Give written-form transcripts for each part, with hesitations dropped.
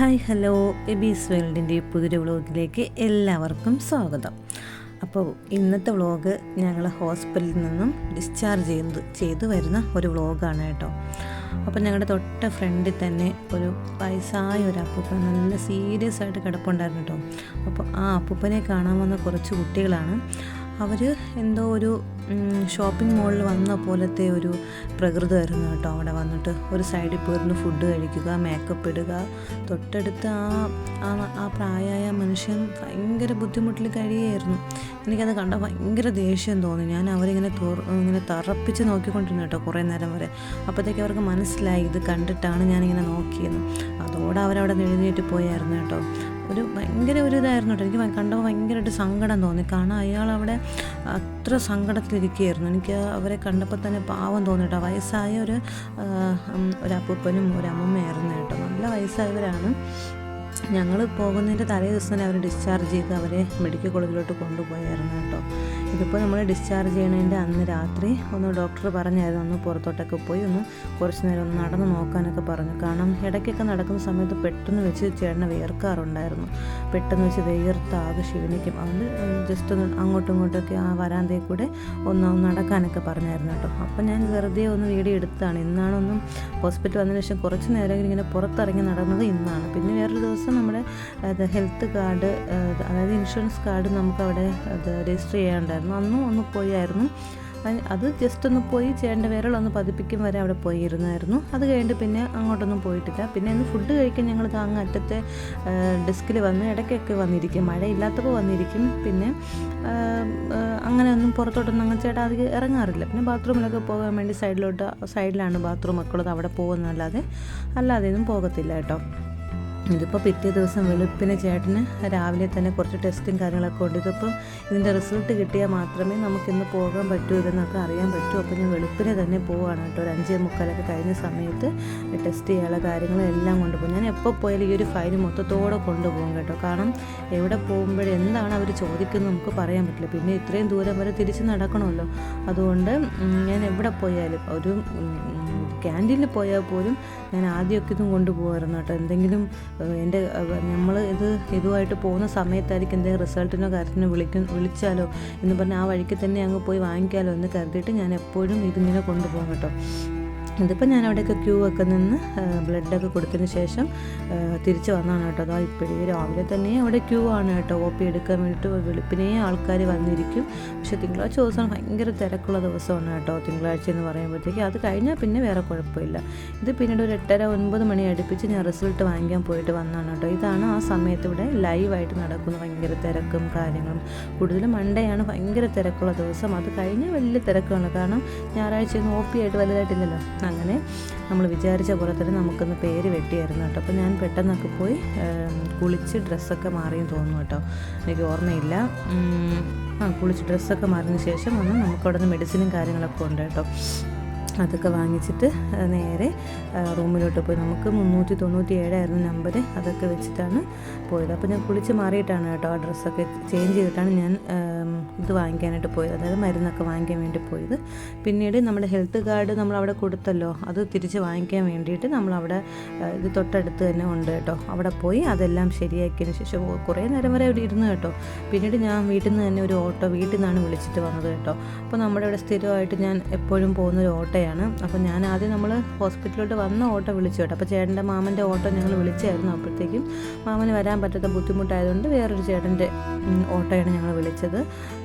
Hi hello എബീസ് വേൾഡിൻ്റെ പുതിയൊരു വ്ളോഗിലേക്ക് എല്ലാവർക്കും സ്വാഗതം. അപ്പോൾ ഇന്നത്തെ വ്ളോഗ് ഞങ്ങൾ ഹോസ്പിറ്റലിൽ നിന്നും ഡിസ്ചാർജ് ചെയ്ത് വരുന്ന ഒരു വ്ളോഗാണ് കേട്ടോ. അപ്പോൾ ഞങ്ങളുടെ തൊട്ട ഫ്രണ്ടിൽ തന്നെ ഒരു വയസ്സായ ഒരു അപ്പൂപ്പൻ നല്ല സീരിയസ് ആയിട്ട് കിടപ്പുണ്ടായിരുന്നു കേട്ടോ. അപ്പോൾ ആ അപ്പൂപ്പനെ കാണാൻ വന്ന കുറച്ച് കുട്ടികളാണ്. അവർ എന്തോ ഒരു ഷോപ്പിംഗ് മോളിൽ വന്ന പോലത്തെ ഒരു പ്രകൃതമായിരുന്നു കേട്ടോ. അവിടെ വന്നിട്ട് ഒരു സൈഡിൽ പോയിരുന്നു ഫുഡ് കഴിക്കുക, മേക്കപ്പ് ഇടുക. തൊട്ടടുത്ത് ആ പ്രായമായ മനുഷ്യൻ ഭയങ്കര ബുദ്ധിമുട്ടിൽ കഴിയുമായിരുന്നു. എനിക്കത് കണ്ടാൽ ഭയങ്കര ദേഷ്യം തോന്നി. ഞാൻ അവരിങ്ങനെ ഇങ്ങനെ തറപ്പിച്ച് നോക്കിക്കൊണ്ടിരുന്നു കേട്ടോ കുറേ നേരം വരെ. അപ്പോഴത്തേക്ക് അവർക്ക് മനസ്സിലായി ഇത് കണ്ടിട്ടാണ് ഞാനിങ്ങനെ നോക്കിയെന്ന്. അതോടെ അവരവിടെ എഴുന്നേറ്റ് പോയായിരുന്നു കേട്ടോ. ഭയങ്കര ഇതായിരുന്നു കേട്ടോ. എനിക്ക് കണ്ടപ്പോൾ ഭയങ്കരമായിട്ട് സങ്കടം തോന്നി. കാരണം അയാൾ അവിടെ അത്ര സങ്കടത്തിലിരിക്കുകയായിരുന്നു. എനിക്ക് അവരെ കണ്ടപ്പോൾ തന്നെ പാവം തോന്നി കേട്ടോ. വയസ്സായ ഒരു അപ്പൂപ്പനും ഒരു അമ്മൂമ്മയായിരുന്നു കേട്ടോ. നല്ല വയസ്സായവരാണ്. ഞങ്ങൾ പോകുന്നതിൻ്റെ തലേ ദിവസം തന്നെ അവർ ഡിസ്ചാർജ് ചെയ്ത് അവരെ മെഡിക്കൽ കോളേജിലോട്ട് കൊണ്ടുപോയായിരുന്നു കേട്ടോ. ഇതിപ്പോൾ നമ്മൾ ഡിസ്ചാർജ് ചെയ്യണതിൻ്റെ അന്ന് രാത്രി ഡോക്ടർ പറഞ്ഞായിരുന്നു ഒന്ന് പുറത്തോട്ടൊക്കെ പോയി കുറച്ച് നേരം ഒന്ന് നടന്ന് നോക്കാനൊക്കെ പറഞ്ഞു. കാരണം ഇടയ്ക്കൊക്കെ നടക്കുന്ന സമയത്ത് പെട്ടെന്ന് വെച്ച് ചേട്ടനെ വിയർക്കാറുണ്ടായിരുന്നു. പെട്ടെന്ന് വെച്ച് വിയർത്താകെ ക്ഷീണിക്കും. അതുകൊണ്ട് ജസ്റ്റ് ഒന്ന് അങ്ങോട്ടും ഇങ്ങോട്ടൊക്കെ ആ വരാന്തയിൽ കൂടെ ഒന്ന് നടക്കാനൊക്കെ പറഞ്ഞായിരുന്നു കേട്ടോ. അപ്പോൾ ഞാൻ വെറുതെ ഒന്ന് വീഡിയോ എടുത്താണ്. ഇന്നാണ് ഹോസ്പിറ്റൽ വന്നതിന് ശേഷം കുറച്ച് നേരം ഇങ്ങനെ പുറത്തിറങ്ങി നടന്നത് ഇന്നാണ്. പിന്നെ വേറൊരു ദിവസം നമ്മുടെ ഹെൽത്ത് കാർഡ്, അതായത് ഇൻഷുറൻസ് കാർഡ് നമുക്കവിടെ രജിസ്റ്റർ ചെയ്യാനുണ്ടായിരുന്നു. അന്നും ഒന്ന് പോയായിരുന്നു. അത് ജസ്റ്റ് ഒന്ന് പോയി ചേട്ടൻ്റെ വിരലൊന്ന് പതിപ്പിക്കും വരെ അവിടെ പോയിരുന്നായിരുന്നു. അത് കഴിഞ്ഞിട്ട് പിന്നെ അങ്ങോട്ടൊന്നും പോയിട്ടില്ല. പിന്നെ ഇന്ന് ഫുഡ് കഴിക്കാൻ ഞങ്ങൾ അങ്ങ് അറ്റത്തെ ഡെസ്കിൽ വന്ന് ഇടയ്ക്കൊക്കെ വന്നിരിക്കും. മഴയില്ലാത്തപ്പോൾ വന്നിരിക്കും. പിന്നെ അങ്ങനെ ഒന്നും പുറത്തോട്ടൊന്നും അങ്ങനെ ചേട്ടാ അധികം ഇറങ്ങാറില്ല. പിന്നെ ബാത്റൂമിലൊക്കെ പോകാൻ വേണ്ടി സൈഡിലാണ് ബാത്റൂം ഒക്കെ ഉള്ളത്. അവിടെ പോകുന്നല്ലാതെ ഒന്നും പോകത്തില്ല കേട്ടോ. ഇതിപ്പോൾ പിറ്റേ ദിവസം വെളുപ്പിന് ചേട്ടന് രാവിലെ തന്നെ കുറച്ച് ടെസ്റ്റും കാര്യങ്ങളൊക്കെ ഉണ്ട്. ഇതിൻ്റെ റിസൾട്ട് കിട്ടിയാൽ മാത്രമേ നമുക്കിന്ന് പോകാൻ പറ്റൂ ഇതെന്നൊക്കെ അറിയാൻ പറ്റൂ. അപ്പോൾ ഞാൻ വെളുപ്പിനെ തന്നെ പോവുകയാണ് കേട്ടോ. ഒരു 5:45 കഴിഞ്ഞ സമയത്ത് ടെസ്റ്റ് ചെയ്യാനുള്ള കാര്യങ്ങളെല്ലാം കൊണ്ടുപോകും. ഞാൻ എപ്പോൾ പോയാലും ഈ ഒരു ഫയൽ മൊത്തത്തോടെ കൊണ്ടുപോകും കേട്ടോ. കാരണം എവിടെ പോകുമ്പോഴെന്താണ് അവർ ചോദിക്കുന്നത് നമുക്ക് പറയാൻ പറ്റില്ല. പിന്നെ ഇത്രയും ദൂരം വരെ തിരിച്ച് നടക്കണമല്ലോ. അതുകൊണ്ട് ഞാൻ എവിടെ പോയാലും ഒരു ക്യാൻറ്റീനിൽ പോയാൽ പോലും ഞാൻ ആദ്യമൊക്കെ ഇതും കൊണ്ടുപോകാമായിരുന്നു കേട്ടോ. എന്തെങ്കിലും നമ്മൾ ഇതുമായിട്ട് പോകുന്ന സമയത്തായിരിക്കും എന്തെങ്കിലും റിസൾട്ടിനോ കാര്യത്തിനോ വിളിച്ചാലോ എന്ന് പറഞ്ഞാൽ ആ വഴിക്ക് തന്നെ അങ്ങ് പോയി വാങ്ങിക്കാമല്ലോ എന്ന് കരുതിയിട്ട് ഞാൻ എപ്പോഴും ഇതിങ്ങനെ കൊണ്ടുപോകും കേട്ടോ. ഇതിപ്പോൾ ഞാൻ അവിടെയൊക്കെ ക്യൂ ഒക്കെ നിന്ന് ബ്ലഡൊക്കെ കൊടുത്തതിന് ശേഷം തിരിച്ച് വന്നതാണ് കേട്ടോ. അതാ ഇപ്പോഴേ രാവിലെ തന്നെ അവിടെ ക്യൂ ആണ് കേട്ടോ. OP എടുക്കാൻ വേണ്ടിയിട്ട് വെളുപ്പിനേ ആൾക്കാർ വന്നിരിക്കും. പക്ഷേ തിങ്കളാഴ്ച ദിവസം ഭയങ്കര തിരക്കുള്ള ദിവസമാണ് കേട്ടോ. തിങ്കളാഴ്ച എന്ന് പറയുമ്പോഴത്തേക്ക് അത് കഴിഞ്ഞാൽ പിന്നെ വേറെ കുഴപ്പമില്ല. ഇത് പിന്നീട് ഒരു 8:30-9 മണി അടുപ്പിച്ച് ഞാൻ റിസൾട്ട് വാങ്ങിക്കാൻ പോയിട്ട് വന്നതാണ് കേട്ടോ. ഇതാണ് ആ സമയത്ത് ഇവിടെ ലൈവായിട്ട് നടക്കുന്ന ഭയങ്കര തിരക്കും കാര്യങ്ങളും. കൂടുതലും മൺഡേയാണ് ഭയങ്കര തിരക്കുള്ള ദിവസം. അത് കഴിഞ്ഞാൽ വലിയ തിരക്കാണ്. കാരണം ഞായറാഴ്ചയൊന്നും OP ആയിട്ട് വലുതായിട്ടില്ലല്ലോ. അങ്ങനെ നമ്മൾ വിചാരിച്ച പോലെ തന്നെ നമുക്കൊന്ന് പേര് വെട്ടിയായിരുന്നു കേട്ടോ. അപ്പോൾ ഞാൻ പെട്ടെന്നൊക്കെ പോയി കുളിച്ച് ഡ്രസ്സൊക്കെ മാറിയെന്ന് തോന്നുന്നു കേട്ടോ. എനിക്ക് ഓർമ്മയില്ല. കുളിച്ച് ഡ്രസ്സൊക്കെ മാറിയതിന് ശേഷം നമുക്കവിടെ നിന്ന് മെഡിസിനും കാര്യങ്ങളൊക്കെ ഉണ്ട് കേട്ടോ. അതൊക്കെ വാങ്ങിച്ചിട്ട് നേരെ റൂമിലോട്ട് പോയി. നമുക്ക് 397 നമ്പർ. അതൊക്കെ വെച്ചിട്ടാണ് പോയത്. അപ്പോൾ ഞാൻ കുളിച്ച് മാറിയിട്ടാണ് കേട്ടോ ആ ഡ്രസ്സൊക്കെ ചേഞ്ച് ചെയ്തിട്ടാണ് ഞാൻ ഇത് വാങ്ങിക്കാനായിട്ട് പോയത്, അതായത് മരുന്നൊക്കെ വാങ്ങിക്കാൻ വേണ്ടി പോയത്. പിന്നീട് നമ്മുടെ ഹെൽത്ത് കാർഡ് നമ്മളവിടെ കൊടുത്തല്ലോ, അത് തിരിച്ച് വാങ്ങിക്കാൻ വേണ്ടിയിട്ട് നമ്മളവിടെ ഇത് തൊട്ടടുത്ത് തന്നെ ഉണ്ട് കേട്ടോ. അവിടെ പോയി അതെല്ലാം ശരിയാക്കിയതിന് ശേഷം കുറേ നേരം വരെ അവിടെ ഇരുന്ന് കേട്ടോ. പിന്നീട് ഞാൻ വീട്ടിൽ നിന്ന് തന്നെ ഒരു ഓട്ടോ വീട്ടിൽ നിന്നാണ് വിളിച്ചിട്ട് വന്നത് കേട്ടോ. അപ്പോൾ നമ്മുടെ ഇവിടെ സ്ഥിരമായിട്ട് ഞാൻ എപ്പോഴും പോകുന്നൊരു ഓട്ടോയാണ്. അപ്പോൾ ഞാൻ ആദ്യം നമ്മൾ ഹോസ്പിറ്റലിലോട്ട് വന്ന ഓട്ടോ വിളിച്ചു കേട്ടോ. അപ്പോൾ ചേട്ടൻ്റെ മാമൻ്റെ ഓട്ടോ ഞങ്ങൾ വിളിച്ചായിരുന്നു. അപ്പോഴത്തേക്കും മാമന് വരാൻ പറ്റാത്ത ബുദ്ധിമുട്ടായതുകൊണ്ട് വേറൊരു ചേട്ടൻ്റെ ഓട്ടോയാണ് ഞങ്ങൾ വിളിച്ചത്.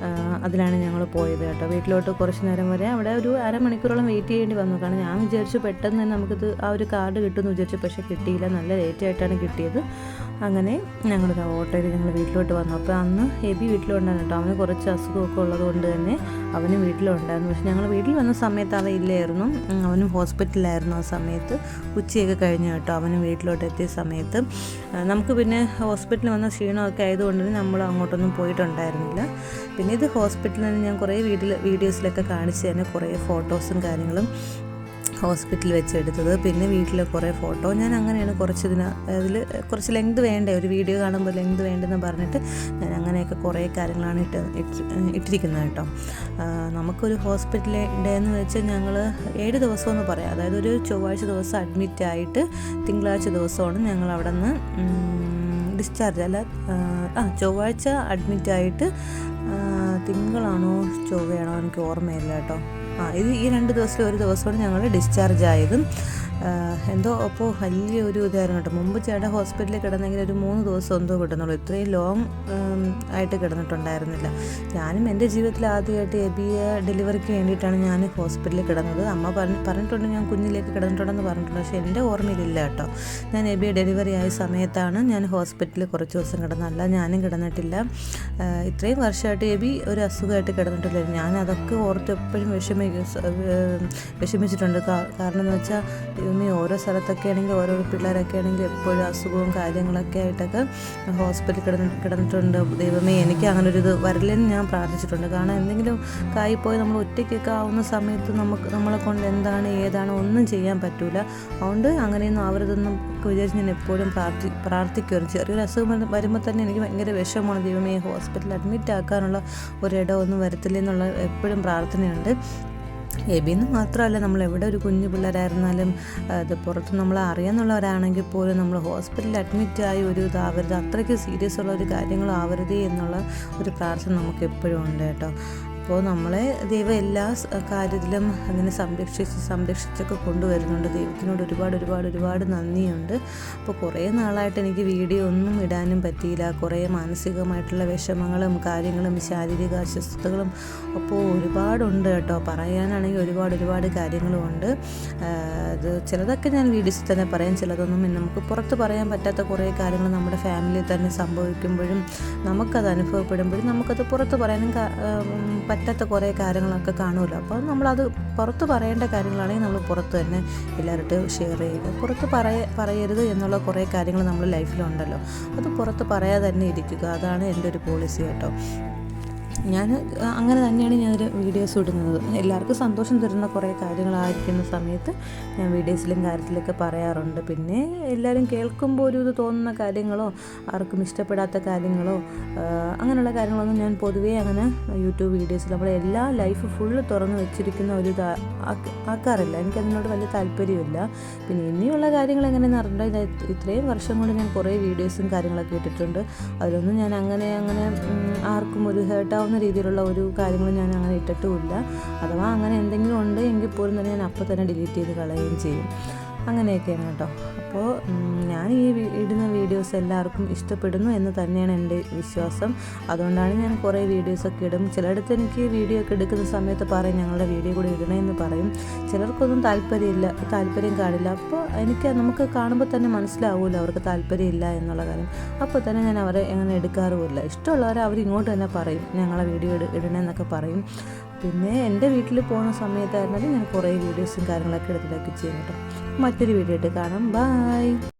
അതിലാണ് ഞങ്ങൾ പോയത് കേട്ടോ. വീട്ടിലോട്ട് കുറച്ച് നേരം വരെ അവിടെ ഒരു അരമണിക്കൂറോളം വെയിറ്റ് ചെയ്യേണ്ടി വന്നു. കാരണം ഞാൻ വിചാരിച്ചു പെട്ടെന്ന് തന്നെ നമുക്കിത് ആ ഒരു കാർഡ് കിട്ടുമെന്ന് വിചാരിച്ചു. പക്ഷേ കിട്ടിയില്ല, നല്ല ലേറ്റായിട്ടാണ് കിട്ടിയത്. അങ്ങനെ ഞങ്ങളിത് ഓട്ടോയിൽ ഞങ്ങൾ വീട്ടിലോട്ട് വന്നു. അപ്പോൾ അന്ന് ഹെബി വീട്ടിലുണ്ടായിരുന്നു കേട്ടോ. അവന് കുറച്ച് അസുഖമൊക്കെ ഉള്ളത് കൊണ്ട് തന്നെ അവനും വീട്ടിലുണ്ടായിരുന്നു. പക്ഷെ ഞങ്ങൾ വീട്ടിൽ വന്ന സമയത്ത് അവൻ ഇല്ലായിരുന്നു. അവനും ഹോസ്പിറ്റലിലായിരുന്നു ആ സമയത്ത്. ഉച്ചയൊക്കെ കഴിഞ്ഞു കേട്ടോ അവനും വീട്ടിലോട്ട് എത്തിയ സമയത്ത്. നമുക്ക് പിന്നെ ഹോസ്പിറ്റലിൽ വന്ന ക്ഷീണമൊക്കെ ആയതുകൊണ്ട് നമ്മൾ അങ്ങോട്ടൊന്നും പോയിട്ടുണ്ടായിരുന്നില്ല. പിന്നെ ഇത് ഹോസ്പിറ്റലിൽ നിന്ന് ഞാൻ കുറേ വീഡിയോസിലൊക്കെ കാണിച്ച് തന്നെ കുറേ ഫോട്ടോസും കാര്യങ്ങളും ഹോസ്പിറ്റലിൽ വെച്ചെടുത്തത്. പിന്നെ വീട്ടിലെ കുറേ ഫോട്ടോ ഞാൻ അങ്ങനെയാണ് അതിൽ കുറച്ച് ലെങ്ത് വേണ്ടേ, ഒരു വീഡിയോ കാണുമ്പോൾ ലെങ്ത് വേണ്ടെന്ന് പറഞ്ഞിട്ട് ഞാൻ അങ്ങനെയൊക്കെ കുറേ കാര്യങ്ങളാണ് ഇട്ടിരിക്കുന്നത് കേട്ടോ. നമുക്കൊരു ഹോസ്പിറ്റൽ ഡേ എന്ന് വെച്ചാൽ ഞങ്ങൾ 7 ദിവസമെന്ന് പറയാം. അതായത് ഒരു ചൊവ്വാഴ്ച ദിവസം അഡ്മിറ്റായിട്ട് തിങ്കളാഴ്ച ദിവസമാണ് ഞങ്ങൾ അവിടെ നിന്ന് ഡിസ്ചാർജ് ചൊവ്വാഴ്ച അഡ്മിറ്റായിട്ട് തിങ്കളാണോ ചൊവ്വയാണോ എനിക്ക് ഓർമ്മയില്ല കേട്ടോ. ഇത് ഈ 2 ദിവസത്തിൽ ഒരു ദിവസമാണ് ഞങ്ങൾ ഡിസ്ചാർജ് ആയതും. എന്തോ അപ്പോൾ വലിയൊരു ഇതായിരുന്നു കേട്ടോ. മുമ്പ് ചേട്ടാ ഹോസ്പിറ്റലിൽ കിടന്നെങ്കിൽ ഒരു 3 ദിവസം എന്തോ കിട്ടുന്നുള്ളൂ. ഇത്രയും ലോങ് ആയിട്ട് കിടന്നിട്ടുണ്ടായിരുന്നില്ല. ഞാനും എൻ്റെ ജീവിതത്തിൽ ആദ്യമായിട്ട് എബിയെ ഡെലിവറിക്ക് വേണ്ടിയിട്ടാണ് ഞാൻ ഹോസ്പിറ്റലിൽ കിടന്നത്. അമ്മ പറഞ്ഞിട്ടുണ്ട് ഞാൻ കുഞ്ഞിലേക്ക് കിടന്നിട്ടുണ്ടെന്ന് പറഞ്ഞിട്ടുണ്ട്. പക്ഷേ എൻ്റെ ഓർമ്മയിലില്ല കേട്ടോ. ഞാൻ എബിയെ ഡെലിവറി ആയ സമയത്താണ് ഞാൻ ഹോസ്പിറ്റലിൽ കുറച്ച് ദിവസം കിടന്നല്ല, ഞാനും കിടന്നിട്ടില്ല. ഇത്രയും വർഷമായിട്ട് എബി ഒരു അസുഖമായിട്ട് കിടന്നിട്ടില്ല. ഞാൻ അതൊക്കെ ഓർത്ത് എപ്പോഴും വിഷമിച്ചിട്ടുണ്ട്. കാരണം എന്ന് വെച്ചാൽ ഓരോ സ്ഥലത്തൊക്കെ ആണെങ്കിൽ ഓരോ പിള്ളേരൊക്കെ ആണെങ്കിൽ എപ്പോഴും അസുഖവും കാര്യങ്ങളൊക്കെ ആയിട്ടൊക്കെ ഹോസ്പിറ്റലിൽ കിടന്നിട്ടുണ്ട്. ദൈവമേ എനിക്ക് അങ്ങനെ ഒരു ഇത് വരില്ലെന്ന് ഞാൻ പ്രാർത്ഥിച്ചിട്ടുണ്ട്. കാരണം എന്തെങ്കിലും കായിപ്പോയി നമ്മൾ ഒറ്റയ്ക്കൊക്കെ ആവുന്ന സമയത്ത് നമ്മളെ കൊണ്ട് എന്താണ് ഏതാണ് ഒന്നും ചെയ്യാൻ പറ്റൂല. അതുകൊണ്ട് അങ്ങനെയൊന്നും ആവരുതെന്നും വിചാരിച്ച് ഞാൻ എപ്പോഴും പ്രാർത്ഥിക്കുമായിരുന്നു. ചെറിയൊരു അസുഖം വരുമ്പോൾ തന്നെ എനിക്ക് ഭയങ്കര വിഷമമാണ്. ദൈവമേ ഹോസ്പിറ്റലിൽ അഡ്മിറ്റ് ആക്കാനുള്ള ഒരിടമൊന്നും വരത്തില്ലെന്നുള്ള എപ്പോഴും പ്രാർത്ഥനയുണ്ട്. എബിന്ന് മാത്രമല്ല, നമ്മൾ എവിടെ ഒരു കുഞ്ഞു പിള്ളേരായിരുന്നാലും അത് പുറത്ത് നമ്മൾ അറിയാമെന്നുള്ളവരാണെങ്കിൽ പോലും നമ്മൾ ഹോസ്പിറ്റലിൽ അഡ്മിറ്റായി ഒരു ഇതാവരുത്, അത്രയ്ക്ക് സീരിയസ് ഉള്ള ഒരു കാര്യങ്ങളും ആവരുത് എന്നുള്ള ഒരു പ്രാർത്ഥന നമുക്ക് എപ്പോഴും ഉണ്ട് കേട്ടോ. അപ്പോൾ നമ്മളെ ദൈവം എല്ലാ കാര്യത്തിലും അങ്ങനെ സംരക്ഷിച്ചൊക്കെ കൊണ്ടുവരുന്നുണ്ട്. ദൈവത്തിനോട് ഒരുപാട് നന്ദിയുണ്ട്. അപ്പോൾ കുറേ നാളായിട്ട് എനിക്ക് വീഡിയോ ഒന്നും ഇടാനും പറ്റിയില്ല. കുറേ മാനസികമായിട്ടുള്ള വിഷമങ്ങളും കാര്യങ്ങളും ശാരീരിക അസ്വസ്ഥതകളും അപ്പോൾ ഒരുപാടുണ്ട് കേട്ടോ. പറയാനാണെങ്കിൽ ഒരുപാട് കാര്യങ്ങളുമുണ്ട്. അത് ചിലതൊക്കെ ഞാൻ വീഡിയോസിൽ തന്നെ പറയാം, ചിലതൊന്നും നമുക്ക് പുറത്ത് പറയാൻ പറ്റാത്ത കുറേ കാര്യങ്ങൾ നമ്മുടെ ഫാമിലിയിൽ തന്നെ സംഭവിക്കുമ്പോഴും നമുക്കത് അനുഭവപ്പെടുമ്പോഴും നമുക്കത് പുറത്ത് പറയാനും പറ്റാത്ത കുറേ കാര്യങ്ങളൊക്കെ കാണുമല്ലോ. അപ്പോൾ നമ്മളത് പുറത്ത് പറയേണ്ട കാര്യങ്ങളാണെങ്കിൽ നമ്മൾ പുറത്ത് തന്നെ എല്ലാവരും ഷെയർ ചെയ്യുക. പുറത്ത് പറയരുത് എന്നുള്ള കുറേ കാര്യങ്ങൾ നമ്മുടെ ലൈഫിലുണ്ടല്ലോ, അത് പുറത്ത് പറയാതെ തന്നെ ഇരിക്കുക. അതാണ് എൻ്റെ ഒരു പോളിസി കേട്ടോ. ഞാൻ അങ്ങനെ തന്നെയാണ് ഞാനൊരു വീഡിയോസ് ഇടുന്നത്. എല്ലാവർക്കും സന്തോഷം തരുന്ന കുറേ കാര്യങ്ങളായിരിക്കുന്ന സമയത്ത് ഞാൻ വീഡിയോസിലും കാര്യത്തിലൊക്കെ പറയാറുണ്ട്. പിന്നെ എല്ലാവരും കേൾക്കുമ്പോൾ ഒരു ഇത് തോന്നുന്ന കാര്യങ്ങളോ ആർക്കും ഇഷ്ടപ്പെടാത്ത കാര്യങ്ങളോ അങ്ങനെയുള്ള കാര്യങ്ങളൊന്നും ഞാൻ പൊതുവേ അങ്ങനെ യൂട്യൂബ് വീഡിയോസിൽ നമ്മുടെ എല്ലാ ലൈഫ് ഫുള്ള് തുറന്ന് വെച്ചിരിക്കുന്ന ഒരു ആക്കാറില്ല. എനിക്കതിനോട് വലിയ താല്പര്യമില്ല. പിന്നെ ഇനിയുള്ള കാര്യങ്ങൾ എങ്ങനെയെന്ന് അറിഞ്ഞാൽ ഇത്രയും വർഷം കൊണ്ട് ഞാൻ കുറേ വീഡിയോസും കാര്യങ്ങളൊക്കെ ഇട്ടിട്ടുണ്ട്. അതിലൊന്നും ഞാൻ അങ്ങനെ ആർക്കും ഒരു ഹേർട്ടാവുന്ന രീതിയിലുള്ള ഒരു കാര്യങ്ങൾ ഞാൻ അങ്ങനെ ഇട്ടിട്ടുമില്ല. അഥവാ അങ്ങനെ എന്തെങ്കിലും ഉണ്ട് എങ്കിൽ പോലും തന്നെ ഞാൻ അപ്പോൾ തന്നെ ഡിലീറ്റ് ചെയ്ത് കളയുകയും ചെയ്യും. അങ്ങനെയൊക്കെയാണ് കേട്ടോ. അപ്പോൾ ഞാൻ ഈ ഇടുന്ന വീഡിയോസ് എല്ലാവർക്കും ഇഷ്ടപ്പെടുന്നു എന്ന് തന്നെയാണ് എൻ്റെ വിശ്വാസം. അതുകൊണ്ടാണ് ഞാൻ കുറേ വീഡിയോസൊക്കെ ഇടും. ചിലയിടത്ത് എനിക്ക് വീഡിയോ ഒക്കെ എടുക്കുന്ന സമയത്ത് പറയും ഞങ്ങളുടെ വീഡിയോ കൂടി ഇടണമെന്ന് പറയും. ചിലർക്കൊന്നും താല്പര്യം കാണില്ല. അപ്പോൾ നമുക്ക് കാണുമ്പോൾ തന്നെ മനസ്സിലാവുമല്ലോ അവർക്ക് താല്പര്യമില്ല എന്നുള്ള കാര്യം. അപ്പോൾ തന്നെ ഞാൻ അവരെ അങ്ങനെ എടുക്കാറുമില്ല. ഇഷ്ടമുള്ളവരെ അവരിങ്ങോട്ട് തന്നെ പറയും ഞങ്ങളെ വീഡിയോ ഇടണമെന്നൊക്കെ പറയും. പിന്നെ എൻ്റെ വീട്ടിൽ പോകുന്ന സമയത്തായിരുന്നാലും ഞാൻ കുറേ വീഡിയോസും കാര്യങ്ങളൊക്കെ എടുത്തിട്ടൊക്കെ ചെയ്യും കേട്ടോ. മറ്റൊരു വീഡിയോ ആയിട്ട് കാണാം. ബൈ.